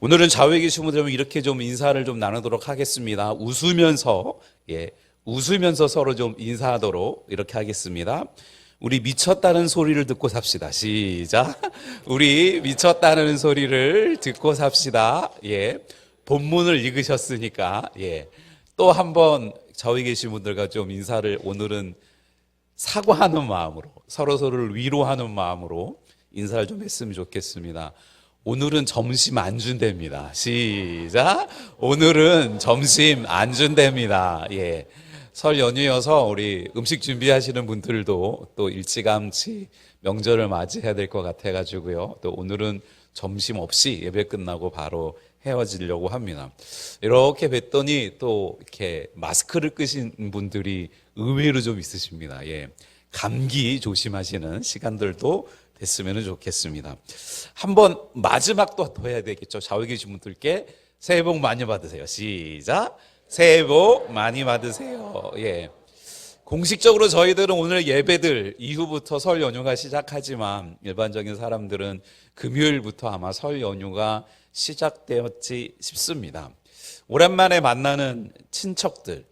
오늘은 좌우에 계신 분들 이렇게 좀 인사를 좀 나누도록 하겠습니다. 웃으면서 서로 좀 인사하도록 이렇게 하겠습니다. 우리 미쳤다는 소리를 듣고 삽시다. 시작. 우리 미쳤다는 소리를 듣고 삽시다. 본문을 읽으셨으니까 또 한번 좌우에 계신 분들과 좀 인사를 오늘은 사과하는 마음으로 서로를 위로하는 마음으로 인사를 좀 했으면 좋겠습니다. 오늘은 점심 안 준답니다. 시작. 오늘은 점심 안 준답니다. 설 연휴여서 우리 음식 준비하시는 분들도 또 일찌감치 명절을 맞이해야 될 것 같아가지고요. 또 오늘은 점심 없이 예배 끝나고 바로 헤어지려고 합니다. 이렇게 뵀더니 또 이렇게 마스크를 끄신 분들이 의외로 좀 있으십니다. 감기 조심하시는 시간들도 됐으면 좋겠습니다. 한번 마지막 또 해야 되겠죠. 좌우에 계신 분들께 새해 복 많이 받으세요. 시작. 새해 복 많이 받으세요. 공식적으로 저희들은 오늘 예배들 이후부터 설 연휴가 시작하지만 일반적인 사람들은 금요일부터 아마 설 연휴가 시작되었지 싶습니다. 오랜만에 만나는 친척들,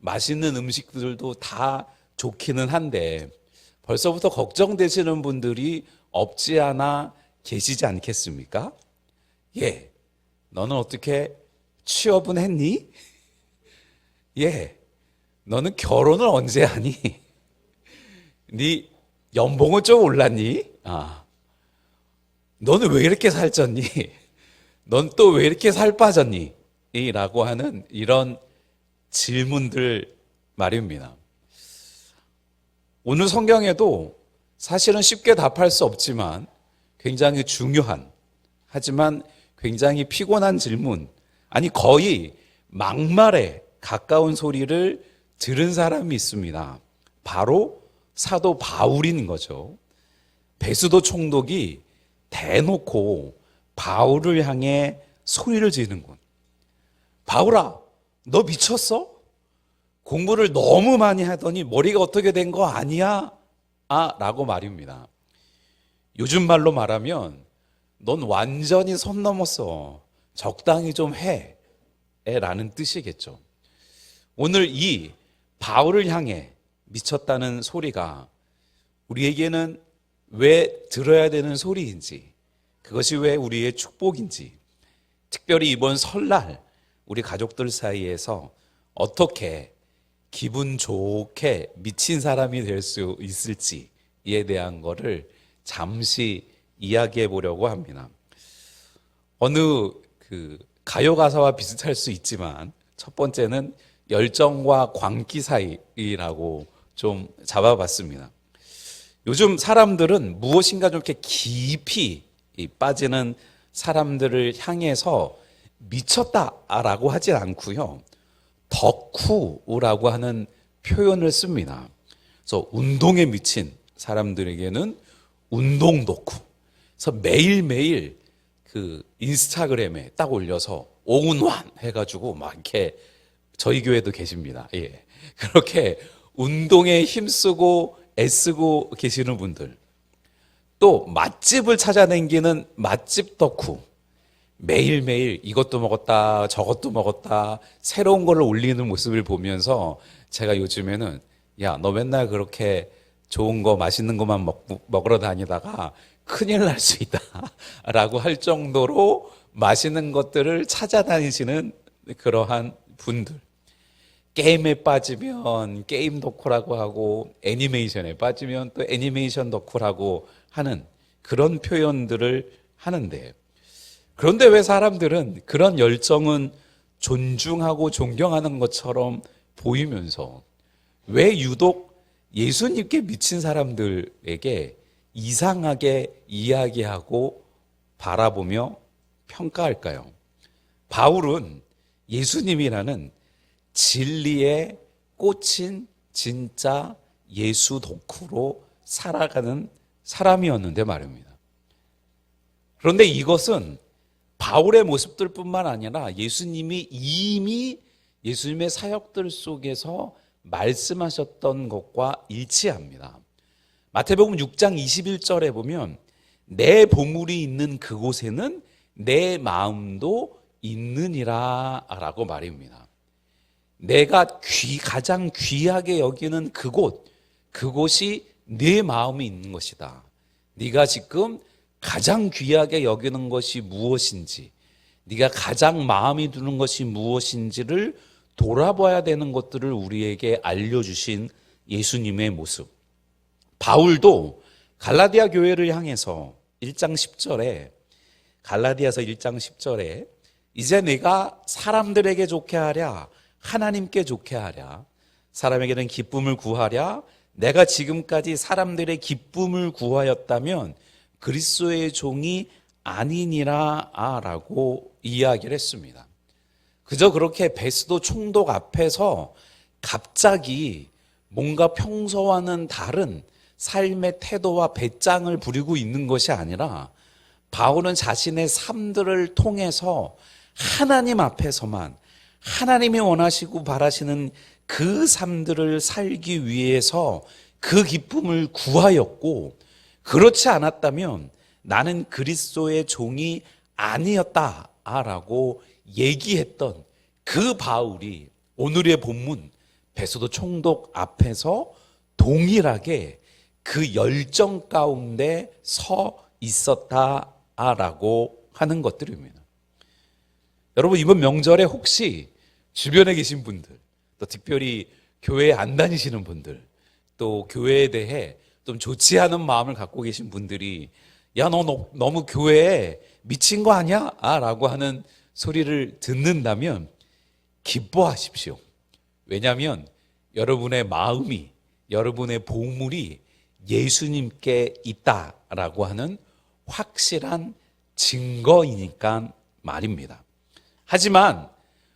맛있는 음식들도 다 좋기는 한데 벌써부터 걱정되시는 분들이 없지 않아 계시지 않겠습니까? 너는 어떻게 취업은 했니? 너는 결혼을 언제 하니? 네 연봉은 좀 올랐니? 너는 왜 이렇게 살쪘니? 넌 또 왜 이렇게 살 빠졌니? 라고 하는 이런 질문들 말입니다. 오늘 성경에도 사실은 쉽게 답할 수 없지만 굉장히 중요한, 하지만 굉장히 피곤한 질문, 아니 거의 막말에 가까운 소리를 들은 사람이 있습니다. 바로 사도 바울인 거죠. 베스도 총독이 대놓고 바울을 향해 소리를 지르는군. 바울아, 너 미쳤어? 공부를 너무 많이 하더니 머리가 어떻게 된 거 아니야? 라고 말입니다. 요즘 말로 말하면 넌 완전히 선 넘었어. 적당히 좀 해. 라는 뜻이겠죠. 오늘 이 바울을 향해 미쳤다는 소리가 우리에게는 왜 들어야 되는 소리인지, 그것이 왜 우리의 축복인지, 특별히 이번 설날 우리 가족들 사이에서 어떻게 기분 좋게 미친 사람이 될 수 있을지에 대한 거를 잠시 이야기해 보려고 합니다. 어느 가요 가사와 비슷할 수 있지만 첫 번째는 열정과 광기 사이라고 좀 잡아봤습니다. 요즘 사람들은 무엇인가 좀 이렇게 깊이 빠지는 사람들을 향해서 미쳤다라고 하진 않고요. 덕후라고 하는 표현을 씁니다. 그래서 운동에 미친 사람들에게는 운동 덕후. 그래서 매일매일 인스타그램에 딱 올려서 오운환 해가지고 막 이렇게 저희 교회도 계십니다. 그렇게 운동에 힘쓰고 애쓰고 계시는 분들. 또 맛집을 찾아다니는 맛집 덕후. 매일매일 이것도 먹었다 저것도 먹었다 새로운 거를 올리는 모습을 보면서 제가 요즘에는 야, 너 맨날 그렇게 좋은 거 맛있는 것만 먹으러 다니다가 큰일 날 수 있다 라고 할 정도로 맛있는 것들을 찾아다니시는 그러한 분들. 게임에 빠지면 게임 덕후라고 하고 애니메이션에 빠지면 또 애니메이션 덕후라고 하는 그런 표현들을 하는데, 그런데 왜 사람들은 그런 열정은 존중하고 존경하는 것처럼 보이면서 왜 유독 예수님께 미친 사람들에게 이상하게 이야기하고 바라보며 평가할까요? 바울은 예수님이라는 진리에 꽂힌 진짜 예수 덕후로 살아가는 사람이었는데 말입니다. 그런데 이것은 바울의 모습들 뿐만 아니라 예수님이 이미 예수님의 사역들 속에서 말씀하셨던 것과 일치합니다. 마태복음 6장 21절에 보면 내 보물이 있는 그곳에는 내 마음도 있느니라 라고 말입니다. 내가 가장 귀하게 여기는 그곳이 내 마음이 있는 것이다. 네가 지금 가장 귀하게 여기는 것이 무엇인지, 네가 가장 마음이 드는 것이 무엇인지를 돌아봐야 되는 것들을 우리에게 알려주신 예수님의 모습. 바울도 갈라디아 교회를 향해서 1장 10절에, 갈라디아서 1장 10절에 이제 내가 사람들에게 좋게 하랴 하나님께 좋게 하랴, 사람에게는 기쁨을 구하랴, 내가 지금까지 사람들의 기쁨을 구하였다면 그리스도의 종이 아니니라 라고 이야기를 했습니다. 그저 그렇게 베스도 총독 앞에서 갑자기 뭔가 평소와는 다른 삶의 태도와 배짱을 부리고 있는 것이 아니라, 바울은 자신의 삶들을 통해서 하나님 앞에서만 하나님이 원하시고 바라시는 그 삶들을 살기 위해서 그 기쁨을 구하였고, 그렇지 않았다면 나는 그리스도의 종이 아니었다라고 얘기했던 그 바울이 오늘의 본문 베스도 총독 앞에서 동일하게 그 열정 가운데 서 있었다라고 하는 것들입니다. 여러분, 이번 명절에 혹시 주변에 계신 분들, 또 특별히 교회에 안 다니시는 분들, 또 교회에 대해 좀 좋지 않은 마음을 갖고 계신 분들이 야, 너 너무 교회에 미친 거 아니야? 라고 하는 소리를 듣는다면 기뻐하십시오. 왜냐하면 여러분의 마음이, 여러분의 보물이 예수님께 있다라고 하는 확실한 증거이니까 말입니다. 하지만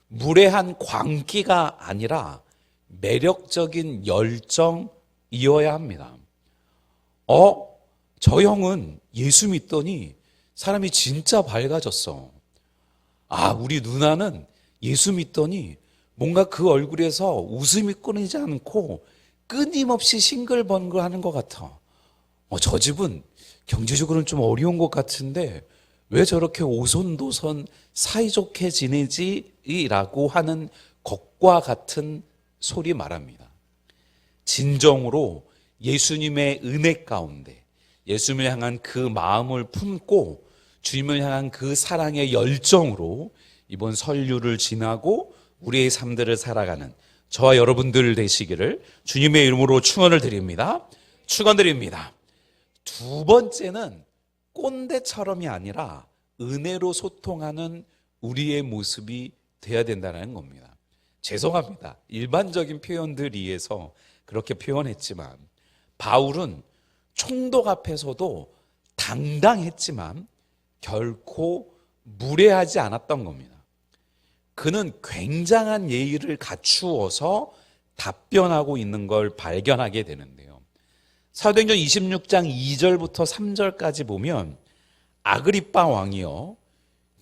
무례한 광기가 아니라 매력적인 열정이어야 합니다. 저 형은 예수 믿더니 사람이 진짜 밝아졌어. 우리 누나는 예수 믿더니 뭔가 그 얼굴에서 웃음이 끊이지 않고 끊임없이 싱글벙글 하는 것 같아. 저 집은 경제적으로는 좀 어려운 것 같은데 왜 저렇게 오손도손 사이좋게 지내지? 라고 하는 것과 같은 소리 말합니다. 진정으로 예수님의 은혜 가운데 예수님을 향한 그 마음을 품고 주님을 향한 그 사랑의 열정으로 이번 설유를 지나고 우리의 삶들을 살아가는 저와 여러분들 되시기를 주님의 이름으로 축원을 드립니다. 축원드립니다. 두 번째는 꼰대처럼이 아니라 은혜로 소통하는 우리의 모습이 되어야 된다는 겁니다. 죄송합니다. 일반적인 표현들 위해서 그렇게 표현했지만 바울은 총독 앞에서도 당당했지만 결코 무례하지 않았던 겁니다. 그는 굉장한 예의를 갖추어서 답변하고 있는 걸 발견하게 되는데요. 사도행전 26장 2절부터 3절까지 보면 아그리빠 왕이요,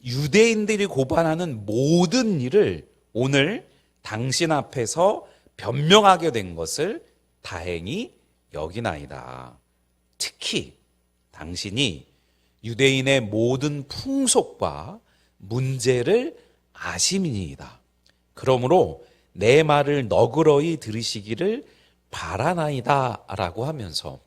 유대인들이 고발하는 모든 일을 오늘 당신 앞에서 변명하게 된 것을 다행히 여기나이다. 특히 당신이 유대인의 모든 풍속과 문제를 아심이니이다. 그러므로 내 말을 너그러이 들으시기를 바라나이다 라고 하면서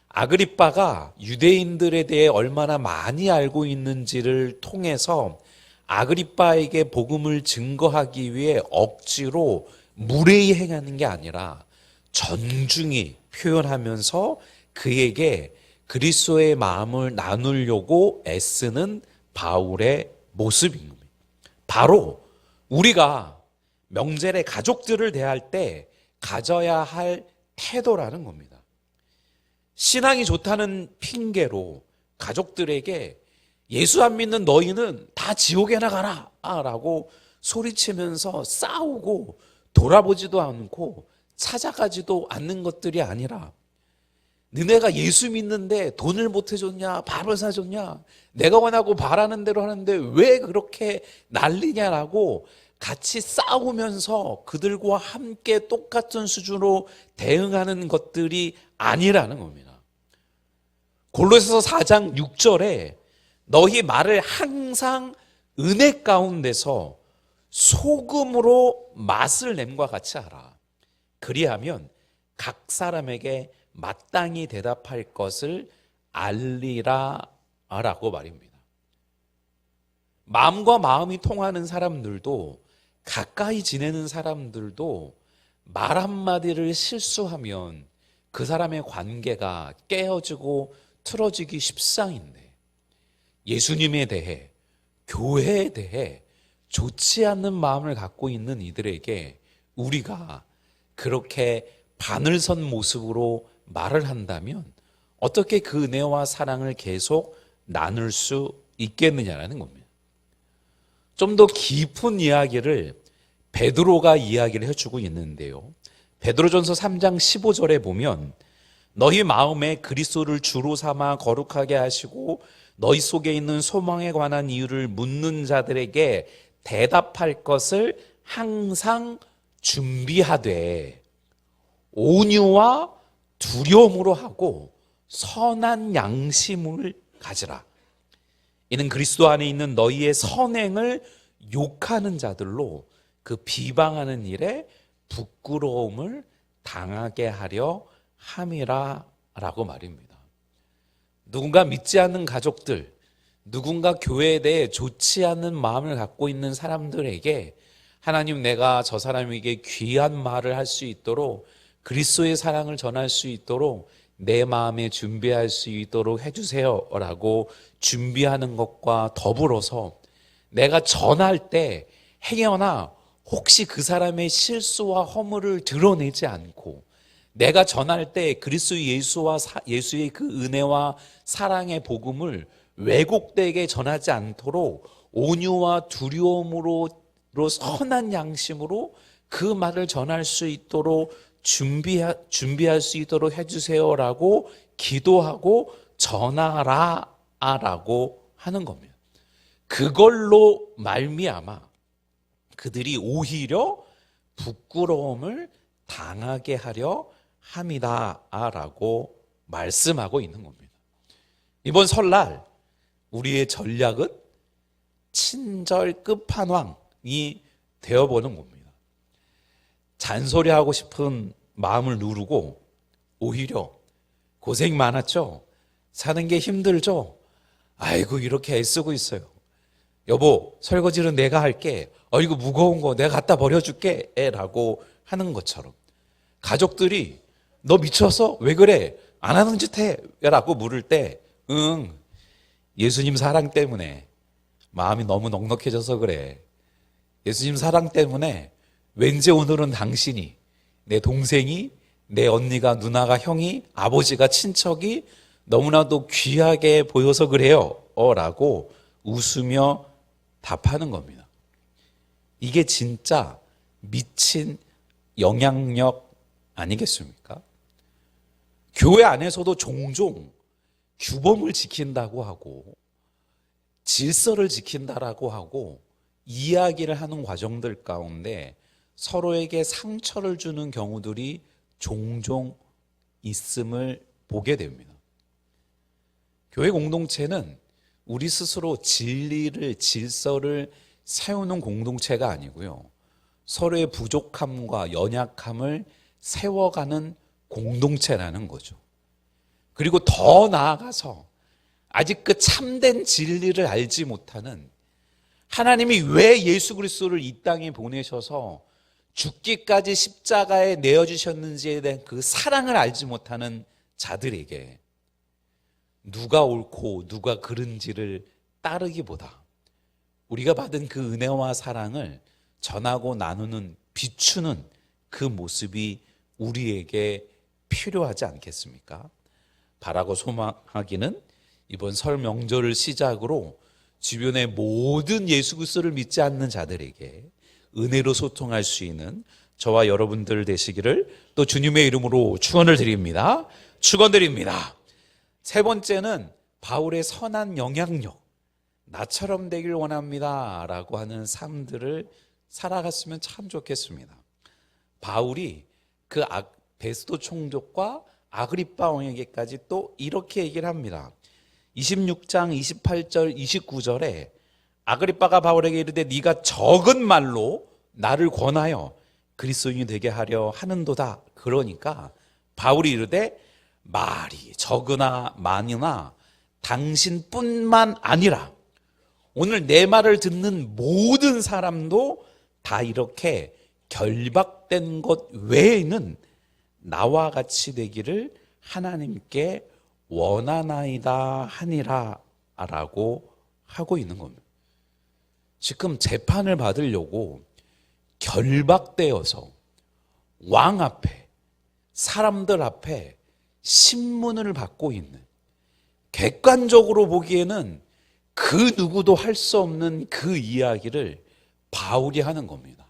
아그리빠가 유대인들에 대해 얼마나 많이 알고 있는지를 통해서 아그리빠에게 복음을 증거하기 위해 억지로 무례히 행하는 게 아니라 전중히 표현하면서 그에게 그리스도의 마음을 나누려고 애쓰는 바울의 모습인 겁니다. 바로 우리가 명절에 가족들을 대할 때 가져야 할 태도라는 겁니다. 신앙이 좋다는 핑계로 가족들에게 예수 안 믿는 너희는 다 지옥에나 가라 라고 소리치면서 싸우고 돌아보지도 않고 찾아가지도 않는 것들이 아니라, 너네가 예수 믿는데 돈을 못 해줬냐, 밥을 사줬냐, 내가 원하고 바라는 대로 하는데 왜 그렇게 난리냐라고 같이 싸우면서 그들과 함께 똑같은 수준으로 대응하는 것들이 아니라는 겁니다. 골로새서 4장 6절에 너희 말을 항상 은혜 가운데서 소금으로 맛을 냄과 같이 하라. 그리하면 각 사람에게 마땅히 대답할 것을 알리라 라고 말입니다. 마음과 마음이 통하는 사람들도, 가까이 지내는 사람들도 말 한마디를 실수하면 그 사람의 관계가 깨어지고 틀어지기 십상인데, 예수님에 대해, 교회에 대해 좋지 않는 마음을 갖고 있는 이들에게 우리가 그렇게 바늘 선 모습으로 말을 한다면 어떻게 그 은혜와 사랑을 계속 나눌 수 있겠느냐라는 겁니다. 좀 더 깊은 이야기를 베드로가 이야기를 해주고 있는데요. 베드로전서 3장 15절에 보면 너희 마음에 그리스도를 주로 삼아 거룩하게 하시고 너희 속에 있는 소망에 관한 이유를 묻는 자들에게 대답할 것을 항상 준비하되 온유와 두려움으로 하고 선한 양심을 가지라. 이는 그리스도 안에 있는 너희의 선행을 욕하는 자들로 그 비방하는 일에 부끄러움을 당하게 하려 함이라 라고 말입니다. 누군가 믿지 않는 가족들, 누군가 교회에 대해 좋지 않은 마음을 갖고 있는 사람들에게 하나님, 내가 저 사람에게 귀한 말을 할 수 있도록, 그리스도의 사랑을 전할 수 있도록 내 마음에 준비할 수 있도록 해주세요 라고 준비하는 것과 더불어서 내가 전할 때 행여나 혹시 그 사람의 실수와 허물을 드러내지 않고 내가 전할 때 그리스도 예수의 그 은혜와 사랑의 복음을 왜곡되게 전하지 않도록 온유와 두려움으로 선한 양심으로 그 말을 전할 수 있도록 준비할 수 있도록 해주세요라고 기도하고 전하라 라고 하는 겁니다. 그걸로 말미암아 그들이 오히려 부끄러움을 당하게 하려 함이다 라고 말씀하고 있는 겁니다. 이번 설날 우리의 전략은 친절 끝판왕이 되어보는 겁니다. 잔소리하고 싶은 마음을 누르고 오히려 고생 많았죠? 사는 게 힘들죠? 아이고 이렇게 애쓰고 있어요. 여보, 설거지는 내가 할게. 이거 무거운 거 내가 갖다 버려줄게 라고 하는 것처럼 가족들이 너 미쳤어? 왜 그래? 안 하는 짓 해 라고 물을 때 예수님 사랑 때문에 마음이 너무 넉넉해져서 그래. 예수님 사랑 때문에 왠지 오늘은 당신이, 내 동생이, 내 언니가, 누나가, 형이, 아버지가, 친척이 너무나도 귀하게 보여서 그래요 라고 웃으며 답하는 겁니다. 이게 진짜 미친 영향력 아니겠습니까? 교회 안에서도 종종 규범을 지킨다고 하고 질서를 지킨다라고 하고 이야기를 하는 과정들 가운데 서로에게 상처를 주는 경우들이 종종 있음을 보게 됩니다. 교회 공동체는 우리 스스로 진리를, 질서를 세우는 공동체가 아니고요. 서로의 부족함과 연약함을 세워가는 공동체라는 거죠. 그리고 더 나아가서 아직 그 참된 진리를 알지 못하는, 하나님이 왜 예수 그리스도를 이 땅에 보내셔서 죽기까지 십자가에 내어주셨는지에 대한 그 사랑을 알지 못하는 자들에게 누가 옳고 누가 그른지를 따르기보다 우리가 받은 그 은혜와 사랑을 전하고 나누는, 비추는 그 모습이 우리에게 필요하지 않겠습니까? 바라고 소망하기는 이번 설 명절을 시작으로 주변의 모든 예수 그리스도를 믿지 않는 자들에게 은혜로 소통할 수 있는 저와 여러분들 되시기를 또 주님의 이름으로 축원드립니다. 축원드립니다. 세 번째는 바울의 선한 영향력, 나처럼 되길 원합니다 라고 하는 삶들을 살아갔으면 참 좋겠습니다. 바울이 그 베스도 총독과 아그리빠 왕에게까지 또 이렇게 얘기를 합니다. 26장 28절 29절에 아그리빠가 바울에게 이르되 네가 적은 말로 나를 권하여 그리스도인이 되게 하려 하는도다. 그러니까 바울이 이르되 말이 적으나 많으나 당신뿐만 아니라 오늘 내 말을 듣는 모든 사람도 다 이렇게 결박된 것 외에는 나와 같이 되기를 하나님께 원하나이다 하니라 라고 하고 있는 겁니다. 지금 재판을 받으려고 결박되어서 왕 앞에, 사람들 앞에 신문을 받고 있는, 객관적으로 보기에는 그 누구도 할 수 없는 그 이야기를 바울이 하는 겁니다.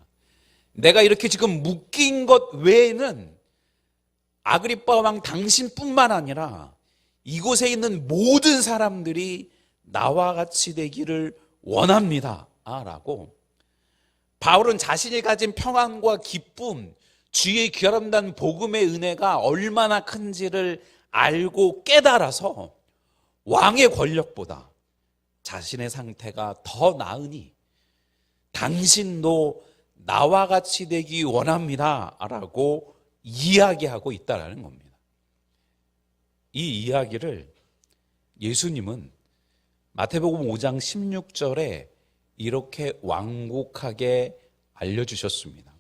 내가 이렇게 지금 묶인 것 외에는 아그리빠 왕 당신뿐만 아니라 이곳에 있는 모든 사람들이 나와 같이 되기를 원합니다 라고 바울은 자신이 가진 평안과 기쁨, 주의 귀하람난 복음의 은혜가 얼마나 큰지를 알고 깨달아서 왕의 권력보다 자신의 상태가 더 나으니 당신도 나와 같이 되기 원합니다 라고 이야기하고 있다는 겁니다. 이 이야기를 예수님은 마태복음 5장 16절에 이렇게 완곡하게 알려주셨습니다.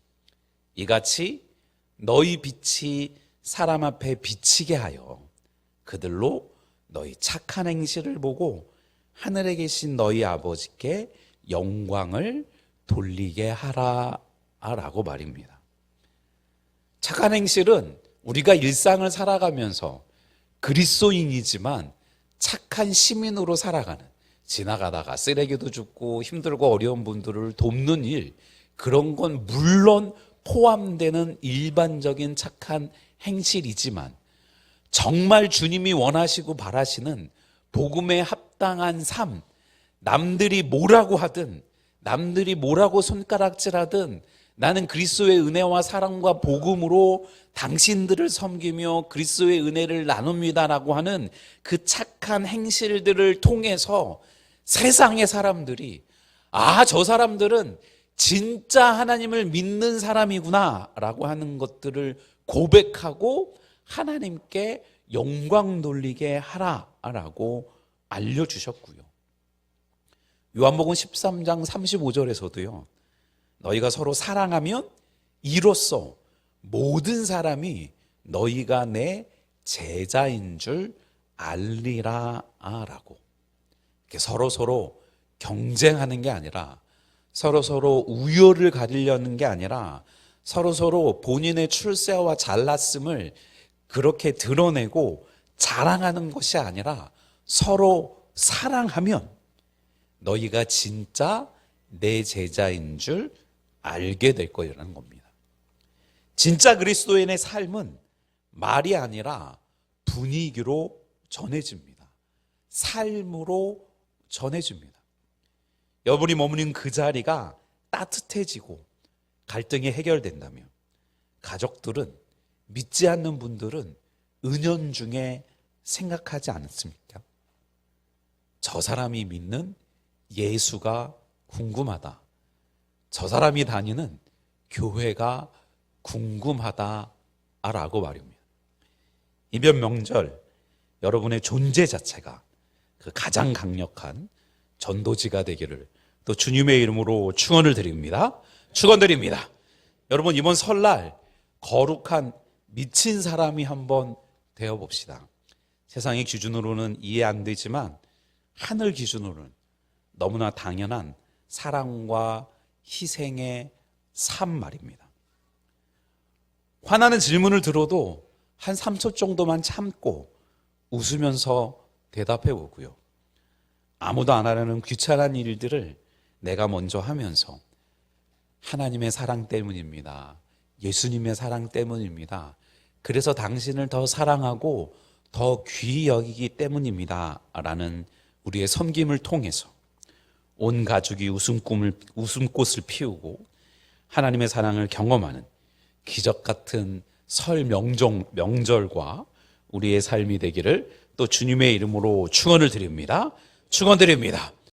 이같이 너희 빛이 사람 앞에 비치게 하여 그들로 너희 착한 행실을 보고 하늘에 계신 너희 아버지께 영광을 돌리게 하라 라고 말입니다. 착한 행실은 우리가 일상을 살아가면서 그리스도인이지만 착한 시민으로 살아가는, 지나가다가 쓰레기도 줍고 힘들고 어려운 분들을 돕는 일, 그런 건 물론 포함되는 일반적인 착한 행실이지만 정말 주님이 원하시고 바라시는 복음에 합당한 삶, 남들이 뭐라고 하든 남들이 뭐라고 손가락질하든 나는 그리스도의 은혜와 사랑과 복음으로 당신들을 섬기며 그리스도의 은혜를 나눕니다라고 하는 그 착한 행실들을 통해서 세상의 사람들이 저 사람들은 진짜 하나님을 믿는 사람이구나 라고 하는 것들을 고백하고 하나님께 영광 돌리게 하라라고 알려주셨고요. 요한복음 13장 35절에서도요. 너희가 서로 사랑하면 이로써 모든 사람이 너희가 내 제자인 줄 알리라 라고, 이렇게 서로 경쟁하는 게 아니라 서로 우열을 가리려는 게 아니라 서로 본인의 출세와 잘났음을 그렇게 드러내고 자랑하는 것이 아니라 서로 사랑하면 너희가 진짜 내 제자인 줄 알게 될 거라는 겁니다. 진짜 그리스도인의 삶은 말이 아니라 분위기로 전해집니다. 삶으로 전해집니다. 여러분이 머무는 그 자리가 따뜻해지고 갈등이 해결된다면 가족들은, 믿지 않는 분들은 은연중에 생각하지 않습니까? 저 사람이 믿는 예수가 궁금하다. 저 사람이 다니는 교회가 궁금하다라고 말입니다. 이번 명절 여러분의 존재 자체가 그 가장 강력한 전도지가 되기를 또 주님의 이름으로 축원을 드립니다. 축원드립니다. 여러분, 이번 설날 거룩한 미친 사람이 한번 되어봅시다. 세상의 기준으로는 이해 안 되지만 하늘 기준으로는 너무나 당연한 사랑과 희생의 삶 말입니다. 화나는 질문을 들어도 한 3초 정도만 참고 웃으면서 대답해 보고요. 아무도 안 하려는 귀찮은 일들을 내가 먼저 하면서 하나님의 사랑 때문입니다. 예수님의 사랑 때문입니다. 그래서 당신을 더 사랑하고 더 귀히 여기기 때문입니다. 라는 우리의 섬김을 통해서 온 가족이 웃음꽃을 피우고 하나님의 사랑을 경험하는 기적 같은 설 명절과 우리의 삶이 되기를 또 주님의 이름으로 축원을 드립니다. 축원드립니다.